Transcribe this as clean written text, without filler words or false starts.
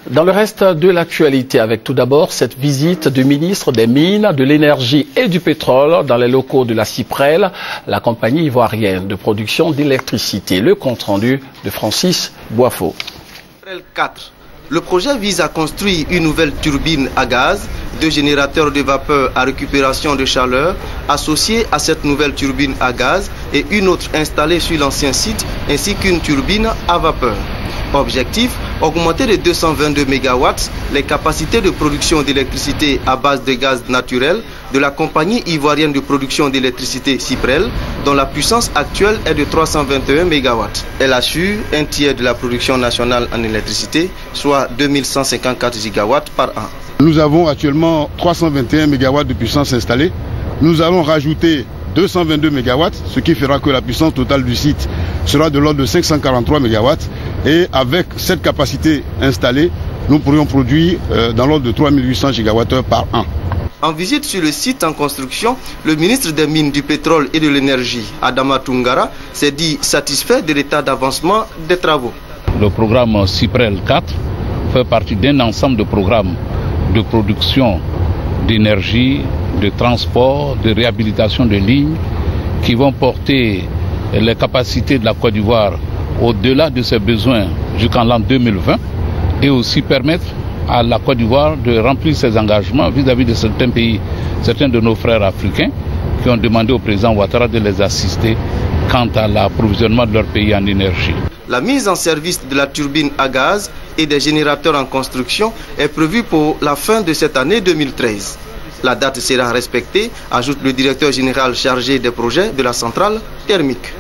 Dans le reste de l'actualité, avec tout d'abord cette visite du ministre des Mines, de l'Énergie et du Pétrole dans les locaux de la Cyprel, la compagnie ivoirienne de production d'électricité. Le compte-rendu de Francis Boifo. Cyprel 4. Le projet vise à construire une nouvelle turbine à gaz, 2 générateurs de vapeur à récupération de chaleur associés à cette nouvelle turbine à gaz et une autre installée sur l'ancien site ainsi qu'une turbine à vapeur. Objectif, augmenter de 222 MW les capacités de production d'électricité à base de gaz naturel de la compagnie ivoirienne de production d'électricité Cyprel, dont la puissance actuelle est de 321 MW. Elle assure un tiers de la production nationale en électricité, soit 2154 GW par an. Nous avons actuellement 321 MW de puissance installée. Nous allons rajouter 222 MW, ce qui fera que la puissance totale du site sera de l'ordre de 543 MW. Et avec cette capacité installée, nous pourrions produire dans l'ordre de 3800 GWh par an. En visite sur le site en construction, le ministre des Mines, du Pétrole et de l'Énergie, Adama Toungara, s'est dit satisfait de l'état d'avancement des travaux. Le programme Cyprel 4 fait partie d'un ensemble de programmes de production d'énergie, de transport, de réhabilitation de lignes qui vont porter les capacités de la Côte d'Ivoire au-delà de ses besoins jusqu'en l'an 2020 et aussi permettre à la Côte d'Ivoire de remplir ses engagements vis-à-vis de certains pays, certains de nos frères africains qui ont demandé au président Ouattara de les assister quant à l'approvisionnement de leur pays en énergie. La mise en service de la turbine à gaz et des générateurs en construction est prévue pour la fin de cette année 2013. La date sera respectée, ajoute le directeur général chargé des projets de la centrale thermique.